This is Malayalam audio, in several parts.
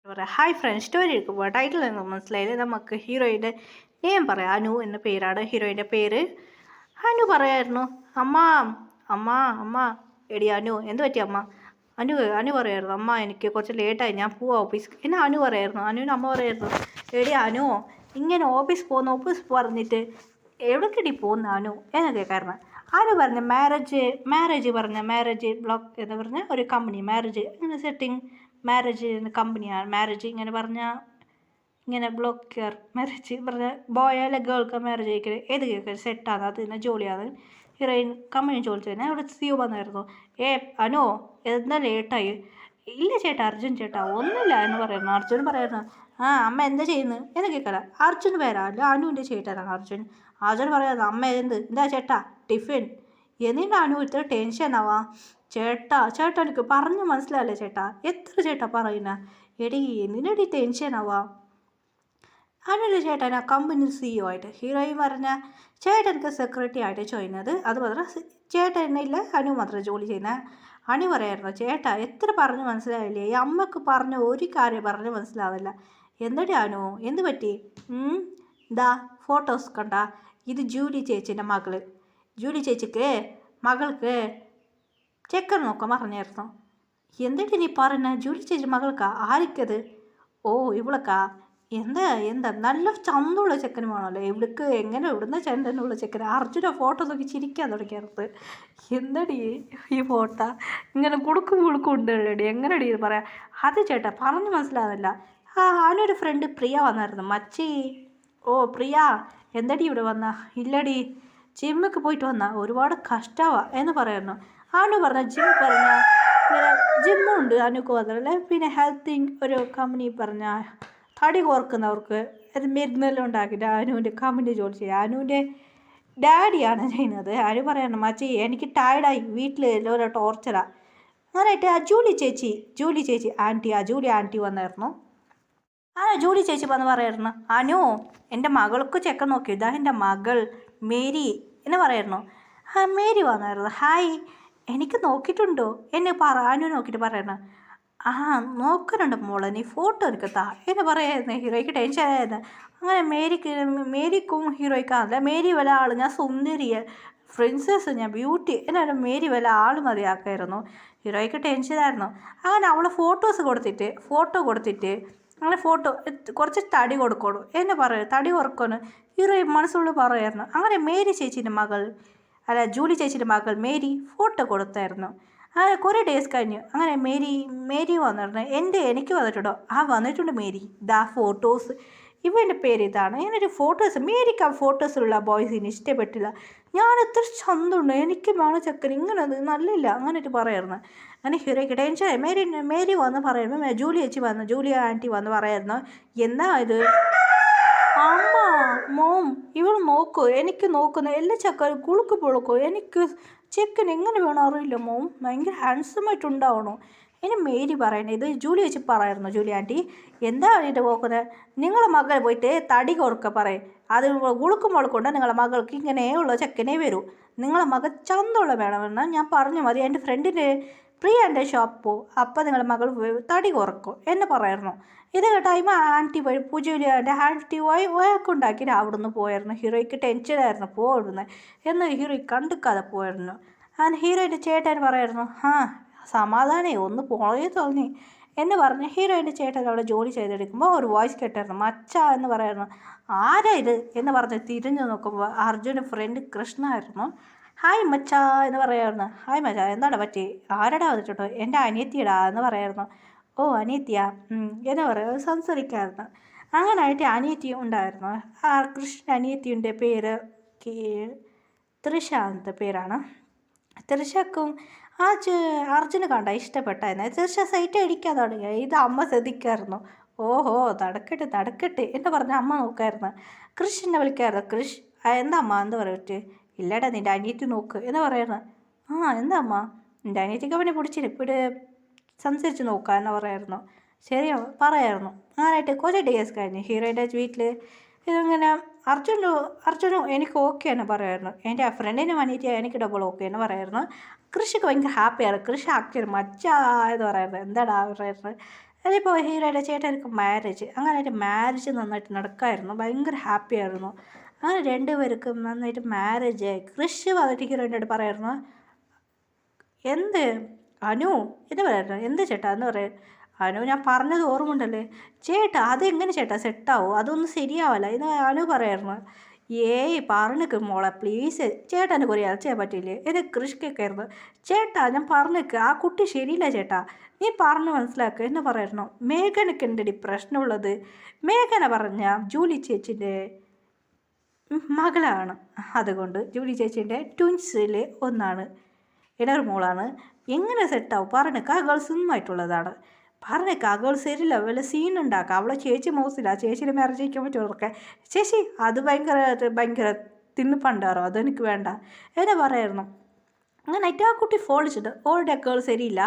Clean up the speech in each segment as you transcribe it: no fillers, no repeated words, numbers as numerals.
പറയാം. ഹായ് ഫ്രണ്ട്സ്, സ്റ്റോറി എടുക്കുമ്പോൾ ടൈറ്റിൽ നിന്ന് മനസ്സിലായില്ലേ, നമുക്ക് ഹീറോയിൻ്റെ നെയിം പറയാം. അനു എന്ന പേരാണ് ഹീറോയിൻ്റെ പേര്. അനു പറയായിരുന്നു, അമ്മ അമ്മ അമ്മ എടി അനു, എന്ത് പറ്റി അമ്മ? അനു പറയായിരുന്നു, അമ്മ എനിക്ക് കുറച്ച് ലേറ്റായി, ഞാൻ പോവാം ഓഫീസ്. എന്നെ അനു പറയായിരുന്നു. അനുവിന് അമ്മ പറയായിരുന്നു, എടി അനു, ഇങ്ങനെ ഓഫീസ് പറഞ്ഞിട്ട് എവിടേക്കടി പോകുന്ന അനു എന്നൊക്കെ. കാരണം അനു പറഞ്ഞ മാരേജ് ബ്ലോക്ക് എന്ന് പറഞ്ഞ ഒരു കമ്പനി, മാരേജ് ഇങ്ങനെ സെറ്റിങ് മാരേജ് കമ്പനിയാണ്. മാരേജ് ഇങ്ങനെ പറഞ്ഞാൽ ഇങ്ങനെ ബ്ലോക്ക് മാരേജ് പറഞ്ഞ ബോയ് അല്ലെ ഗേൾക്ക് മാരേജ് കഴിക്കല് ഏത് കേൾക്കൽ സെറ്റാണ്, അത് തന്നെ ജോലിയാണ്. ഹീറോയിൻ കമ്പനി ജോലി ചെയ്യുന്നത്. അവിടെ സിഒ വന്നായിരുന്നു. അനു, എന്താ ലേറ്റായി? ഇല്ല ചേട്ടാ, അർജുൻ ചേട്ടാ ഒന്നുമില്ല എന്ന് പറയുന്നു. അർജുൻ പറയുന്നു, അമ്മ എന്താ ചെയ്യുന്നത് എന്ന് കേൾക്കല. അർജുൻ പേരല്ല, അനുവിൻ്റെ ചേട്ടനാണ് അർജുൻ. അർജുൻ പറയുന്നു, അമ്മ എന്താ ചേട്ടാ ടിഫിൻ? എന്തിനാ അനു ഇത്ര ടെൻഷനാവാ? ചേട്ടാ എനിക്ക് പറഞ്ഞു മനസ്സിലാവില്ലേ ചേട്ടാ, എത്ര ചേട്ടാ പറയുന്ന? എടി എന്തിനടി ടെൻഷനാവാ? അനുവിൻ്റെ ചേട്ടൻ ആ കമ്പനി സിഇഒ ആയിട്ട്. ഹീറോയിൻ പറഞ്ഞ ചേട്ടനക്ക് സെക്രട്ടറി ആയിട്ട് ചെയ്യുന്നത്. അതുമാത്രം ചേട്ടനില്ല, അനു മാത്രം ജോലി ചെയ്യുന്നത്. അനു പറയായിരുന്നു, ചേട്ടാ എത്ര പറഞ്ഞു മനസ്സിലാവില്ലേ? ഈ അമ്മക്ക് പറഞ്ഞ ഒരു കാര്യം പറഞ്ഞ് മനസ്സിലാവില്ല. എന്തടി അനു, എന്ത് പറ്റി? ഇതാ ഫോട്ടോസ് കണ്ട, ഇത് ജൂലി ചേച്ചിൻ്റെ മകള്. ജൂലി ചേച്ചിക്ക് മകൾക്ക് ചെക്കൻ നോക്കാൻ പറഞ്ഞായിരുന്നു. എന്തിട്ട് നീ പറഞ്ഞ? ജൂലി ചേച്ചി മകൾക്കാ? ആരിക്കത്? ഓ ഇവളക്കാ? എന്താ നല്ല ചന്തമുള്ള ചെക്കന് വേണമല്ലോ ഇവിടേക്ക്. ഇവിടുന്ന് ചന്തനുള്ള ചെക്കൻ? അർജുന ഫോട്ടോ നോക്കി ചിരിക്കാൻ തുടങ്ങിയത്. എന്തടി ഈ ഫോട്ടോ ഇങ്ങനെ കുടുക്കും ഉണ്ടല്ലോടി, എങ്ങനെടി ഇത് പറയാം? അത് ചേട്ടാ പറഞ്ഞ് മനസ്സിലാവില്ല. അതിനൊരു ഫ്രണ്ട് പ്രിയ വന്നായിരുന്നു. മച്ചി, ഓ പ്രിയ, എന്തടി ഇവിടെ വന്ന? ഇല്ലടി, ജിമ്മൊക്കെ പോയിട്ട് വന്ന, ഒരുപാട് കഷ്ടമാ എന്ന് പറയുന്നു. അനു പറഞ്ഞ ഇങ്ങനെ ജിമ്മുണ്ട് അനുക്ക് വന്നല്ലേ. പിന്നെ ഹെൽത്തിങ് ഒരു കമ്പനി പറഞ്ഞ തടി കോർക്കുന്നവർക്ക് അത് മരുന്നെല്ലാം ഉണ്ടാക്കിയിട്ട് അനുവിൻ്റെ കമ്പനി ജോലി ചെയ്യുക. അനുവിൻ്റെ ഡാഡിയാണ് ചെയ്യുന്നത്. അനു പറയണം, മച്ചി എനിക്ക് ടയർഡായി, വീട്ടിൽ ഓരോ ടോർച്ചറാണ്. അങ്ങനെയായിട്ട് ആ ജൂലി ചേച്ചി ജൂലി ആൻറ്റി വന്നായിരുന്നു. ജൂലി ചേച്ചി വന്ന് പറയായിരുന്നു, അനു എൻ്റെ മകൾക്ക് ചെക്കൻ നോക്കി, ഇതാ എൻ്റെ മകൾ മേരി എന്ന് പറയായിരുന്നു. മേരി വന്നായിരുന്നു. ഹായ്, എനിക്ക് നോക്കിയിട്ടുണ്ടോ എന്നെ അനു നോക്കിയിട്ട് പറയുന്നു, നോക്കുന്നുണ്ട് മോളെ, നീ ഫോട്ടോ എനിക്ക് താ എന്ന് പറയായിരുന്നു. ഹീറോയ്ക്ക് ടെൻഷൻ ആയിരുന്നു. അങ്ങനെ മേരിക്കും ഹീറോയ്ക്കാണല്ല. മേരി വല്ല ആൾ, ഞാൻ സുന്ദരിയ പ്രിൻസസ്, ഞാൻ ബ്യൂട്ടി എന്നാലും മേരി വല്ല ആൾ മതിയാക്കായിരുന്നു. ഹീറോയ്ക്ക് ടെൻഷനായിരുന്നു. അങ്ങനെ അവൾ ഫോട്ടോ കൊടുത്തിട്ട് അങ്ങനെ കുറച്ച് തടി കൊടുക്കണം എന്നെ പറയും, തടി കുറക്കണം ഹീറോയിൻ മനസ്സുള്ളിൽ പറയായിരുന്നു. അങ്ങനെ ജൂലി ചേച്ചീൻ്റെ മകൾ മേരി ഫോട്ടോ കൊടുത്തായിരുന്നു. അങ്ങനെ കുറേ ഡേയ്സ് കഴിഞ്ഞു. അങ്ങനെ മേരി വന്നിരുന്നു. എനിക്ക് വന്നിട്ടുണ്ടോ? വന്നിട്ടുണ്ട് മേരി, ദാ ഫോട്ടോസ്, ഇവൻ്റെ പേര് ഇതാണ്. ഞാനൊരു ഫോട്ടോസ്, മേരിക്ക് ആ ഫോട്ടോസിലുള്ള ബോയ്സിന് ഇഷ്ടപ്പെട്ടില്ല. ഞാൻ എത്ര ചന്തമുണ്ട്, എനിക്ക് വേണം ചെക്കൻ, ഇങ്ങനെ നല്ലില്ല അങ്ങനെയിട്ട് പറയായിരുന്നു. അങ്ങനെ ഹീറോയ്ക്ക് ടെൻഷനായി. മേരി വന്ന് പറയുമ്പോൾ ജൂലി ആൻറ്റി വന്ന് പറയായിരുന്നു, എന്താ ഇത് അമ്മ, മോം ഇവൾ നോക്കൂ, എനിക്ക് നോക്കുന്ന എല്ലാ ചെക്കനും കുളുക്ക് പൊളുക്കോ, എനിക്ക് ചെക്കൻ എങ്ങനെ വേണം അറിയില്ല മോം, ഭയങ്കര ഹാൻഡ്സമായിട്ടുണ്ടാവണോ. ഇനി മേരി പറയണേ, ഇത് ജൂലി വെച്ച് പറയായിരുന്നു. ജൂലി ആൻറ്റി, എന്താ വേണ്ടിയിട്ട് നോക്കുന്നത്? നിങ്ങളെ മകൾ പോയിട്ട് തടി കുറക്കുക പറയും, അത് കുളുക്കും മുളക്കുണ്ട് നിങ്ങളെ മകൾക്ക് ഇങ്ങനെയുള്ള ചെക്കനെ വരൂ. നിങ്ങളെ മകൾ ചന്തമുള്ള വേണമെന്ന് ഞാൻ പറഞ്ഞു മതി. എൻ്റെ ഫ്രണ്ടിൻ്റെ പ്രിയൻ്റെ ഷോപ്പ് പോവും, അപ്പം നിങ്ങളുടെ മകൾ തടി കുറക്കും എന്ന് പറയായിരുന്നു. ഇത് കേട്ടായ്മ ആൻറ്റി പോയി പൂജയിലെ ആൻറ്റി വഴക്കുണ്ടാക്കിയിട്ട് അവിടുന്ന് പോയായിരുന്നു. ഹീറോയ്ക്ക് ടെൻഷനായിരുന്നു പോടുന്നത് എന്ന് ഹീറോയ്ക്ക് കണ്ടിക്കാതെ പോയിരുന്നു. ഹീറോയിൻ്റെ ചേട്ടൻ പറയായിരുന്നു, സമാധാനേ ഒന്ന് പോയേ തോന്നി എന്ന് പറഞ്ഞ് ഹീറോയിൻ്റെ ചേട്ടൻ അവിടെ ജോലി ചെയ്തെടുക്കുമ്പോൾ ഒരു വോയിസ് കേട്ടായിരുന്നു. മച്ച എന്ന് പറയായിരുന്നു. ആരാ ഇത് എന്ന് പറഞ്ഞ് തിരിഞ്ഞു നോക്കുമ്പോൾ അർജുൻ്റെ ഫ്രണ്ട് കൃഷ്ണ ആയിരുന്നു. ഹായ് മച്ചാ എന്ന് പറയായിരുന്നു. ഹായ് മച്ചാ, എന്താണ് പറ്റി? ആരടാ വന്നിട്ടുണ്ടോ? എൻ്റെ അനിയത്തിയടാ എന്ന് പറയായിരുന്നു. ഓ അനിയത്തിയാ എന്ന് പറയുന്നത് സംസാരിക്കായിരുന്നു. അങ്ങനായിട്ട് അനിയത്തി ഉണ്ടായിരുന്നു. അനിയത്തിയുടെ പേര് തൃഷ എന്നത്തെ പേരാണ്. തൃഷക്കും അർജുന് കണ്ട ഇഷ്ടപ്പെട്ടായിരുന്നു. തൃഷ സൈറ്റ് അടിക്കാൻ തുടങ്ങി. ഇത് അമ്മ ശ്രദ്ധിക്കായിരുന്നു. ഓഹോ നടക്കട്ടെ എന്ന് പറഞ്ഞ അമ്മ നോക്കായിരുന്നു. കൃഷിനെ വിളിക്കായിരുന്നു. എന്താ അമ്മ എന്താ പറയട്ടെ? ഇല്ലടാ നിൻ്റെ അനിയത്തി നോക്ക് എന്ന് പറയുന്നത്. എന്താ അമ്മ, നിൻ്റെ അനിയത്തിക്ക് അവനെ പിടിച്ചിട്ട് സംസാരിച്ച് നോക്കുക എന്ന് പറയായിരുന്നു. ശരി പറയായിരുന്നു. അങ്ങനായിട്ട് കുറേ ഡേയ്സ് കഴിഞ്ഞ് ഹീറോയിൻ്റെ വീട്ടിൽ ഇതിങ്ങനെ അർജുനും എനിക്ക് ഓക്കെ എന്ന് പറയായിരുന്നു. എൻ്റെ ആ ഫ്രണ്ടിനും അനിയത്തിയാ എനിക്ക് ഡബിൾ ഓക്കെ എന്ന് പറയായിരുന്നു. കൃഷിക്ക് ഭയങ്കര ഹാപ്പിയാണ്. കൃഷി ആക്കിയൊരു മച്ചാ എന്ന് പറയുന്നത്. എന്താടാ പറയുന്നത് അതിപ്പോൾ ഹീറോയുടെ ചേട്ടനക്ക് മാരേജ്, അങ്ങനെ ഒരു മാരേജ് നന്നായിട്ട് നടക്കായിരുന്നു, ഭയങ്കര ഹാപ്പി ആയിരുന്നു. അങ്ങനെ രണ്ടുപേർക്കും നന്നായിട്ട് മാരേജ് ആയി. കൃഷി വന്നിട്ട് ഹീറോയിൻ്റെ അടുത്ത് പറയായിരുന്നു, എന്ത് അനു എന്ന് പറയായിരുന്നു, എന്ത് ചേട്ടാ എന്ന് പറയാം. അനു ഞാൻ പറഞ്ഞത് ഓർമ്മയുണ്ടല്ലേ ചേട്ടാ, അതെങ്ങനെ ചേട്ടാ സെറ്റാവും, അതൊന്നും ശരിയാവല്ല എന്ന് അനു പറയായിരുന്നു. ഏയ് പറഞ്ഞിക്ക് മോളെ പ്ലീസ്, ചേട്ടന് കുറേ ചെയ്യാൻ പറ്റില്ലേ എന്ന് കൃഷിക്കൊക്കെ ആയിരുന്നു. ചേട്ടാ ഞാൻ പറഞ്ഞിക്ക് ആ കുട്ടി ശരിയില്ല ചേട്ടാ, നീ പറഞ്ഞു മനസ്സിലാക്കുക എന്ന് പറയായിരുന്നു. മേഘനക്ക് എന്തടി പ്രശ്നമുള്ളത്? മേഘന പറഞ്ഞ ജൂലി ചേച്ചിൻ്റെ മകളാണ്, അതുകൊണ്ട് ജൂലി ചേച്ചീൻ്റെ ട്വിൻസിൽ ഒന്നാണ്, ഇടർ മോളാണ്. എങ്ങനെ സെറ്റാവും പറഞ്ഞേക്ക്, ആ ഗേൾ സിമ്മായിട്ടുള്ളതാണ്. പറഞ്ഞേക്ക് ആ ഗേൾ ശരിയില്ല, വല്ല സീൻ ഉണ്ടാക്കുക, അവളെ ചേച്ചി മോശമില്ല, ചേച്ചിയുടെ മാരേജ് കഴിക്കാൻ പറ്റുമോ ചേച്ചി, അത് ഭയങ്കര തിന്ന് പണ്ടാറോ, അതെനിക്ക് വേണ്ട എന്നെ പറയായിരുന്നു. അങ്ങനെ ആ കുട്ടി ഫോളിച്ചിട്ട് ഓളുടെ ഗേൾ ശരിയില്ല.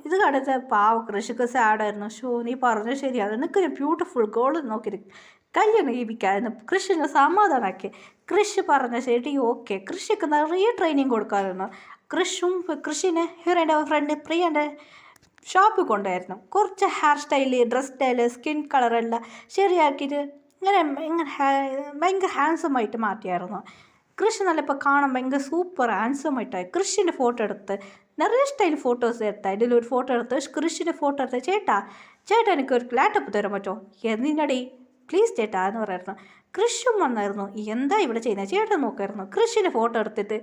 ഇത് കണ്ടത് പാവ കൃഷിക്ക് സാഡായിരുന്നു. ഷോ നീ പറഞ്ഞത് ശരിയാണ്, നിനക്ക് ബ്യൂട്ടിഫുൾ ഗോൾ നോക്കി കല്യാണം ജീവിക്കാമായിരുന്നു. കൃഷിനെ സമാധാനമാക്കി. കൃഷി പറഞ്ഞ ശരി ഓക്കെ. കൃഷിക്ക് നിറയെ ട്രെയിനിങ് കൊടുക്കാമായിരുന്നു. കൃഷിനെ ഹീറോയുടെ ഫ്രണ്ട് പ്രിയൻ്റെ ഷോപ്പിൽ കൊണ്ടായിരുന്നു. കുറച്ച് hair style, dress style, skin കളറെല്ലാം ശരിയാക്കിയിട്ട് ഇങ്ങനെ ഭയങ്കര ഹാൻസമായിട്ട് മാറ്റിയായിരുന്നു. കൃഷി നല്ല ഇപ്പോൾ കാണാൻ ഭയങ്കര സൂപ്പർ ഹാൻസമായിട്ടായി. കൃഷിൻ്റെ ഫോട്ടോ എടുത്ത് നിറയെ സ്റ്റൈൽ ഫോട്ടോസ് എടുത്താൽ ഇതിലൊരു ഫോട്ടോ എടുത്ത് കൃഷിൻ്റെ ഫോട്ടോ എടുത്ത്, ചേട്ടാ എനിക്കൊരു ലാപ്ടോപ്പ് തരാൻ പറ്റുമോ? എന്തിനടി പ്ലീസ് ചേട്ടാ എന്ന് പറയായിരുന്നു. കൃഷിയും വന്നായിരുന്നു. എന്താ ഇവിടെ ചെയ്യുന്നത് ചേട്ടൻ നോക്കായിരുന്നു. കൃഷിൻ്റെ ഫോട്ടോ എടുത്തിട്ട്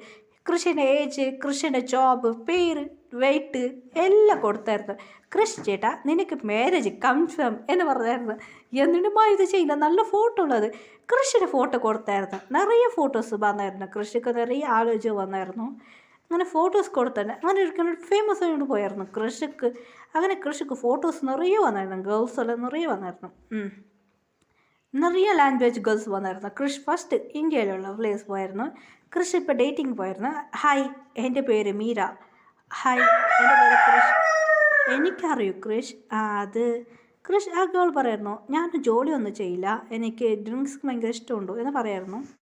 കൃഷിൻ്റെ ഏജ്, കൃഷിൻ്റെ ജോബ്, പേര്, വെയിറ്റ് എല്ലാം കൊടുത്തായിരുന്നു. കൃഷി ചേട്ടാ നിനക്ക് മാരേജ് കൺഫേം എന്ന് പറഞ്ഞായിരുന്നു. എന്നിട്ടും ഇത് ചെയ്യുന്ന നല്ല ഫോട്ടോ ഉള്ളത്. കൃഷിയുടെ ഫോട്ടോ കൊടുത്തായിരുന്നു. നിറയെ ഫോട്ടോസ് വന്നായിരുന്നു. കൃഷിക്ക് നിറയെ ആലോചന വന്നായിരുന്നു. അങ്ങനെ ഫോട്ടോസ് കൊടുത്തന്നെ അങ്ങനെ ഒരിക്കലും ഫേമസ് ആയിട്ട് പോയായിരുന്നു കൃഷിക്ക്. അങ്ങനെ കൃഷിക്ക് ഫോട്ടോസ് നിറയെ വന്നായിരുന്നു. ഗേൾസ് എല്ലാം നിറയെ വന്നായിരുന്നു. നിറയെ ലാംഗ്വേജ് ഗേൾസ് വന്നായിരുന്നു. കൃഷ് ഫസ്റ്റ് ഇന്ത്യയിലുള്ള പ്ലേസ് പോയായിരുന്നു. കൃഷ് ഇപ്പോൾ ഡേറ്റിംഗ് പോയായിരുന്നു. ഹായ് എൻ്റെ പേര് മീര. ഹായ് എൻ്റെ പേര് കൃഷ്. എനിക്കറിയൂ കൃഷ്. അത് കൃഷ് ആ ഗേൾ പറയായിരുന്നു, ഞാൻ ജോലിയൊന്നും ചെയ്യില്ല, എനിക്ക് ഡ്രിങ്ക്സ് ഭയങ്കര ഇഷ്ടമുണ്ടോ എന്ന് പറയായിരുന്നു.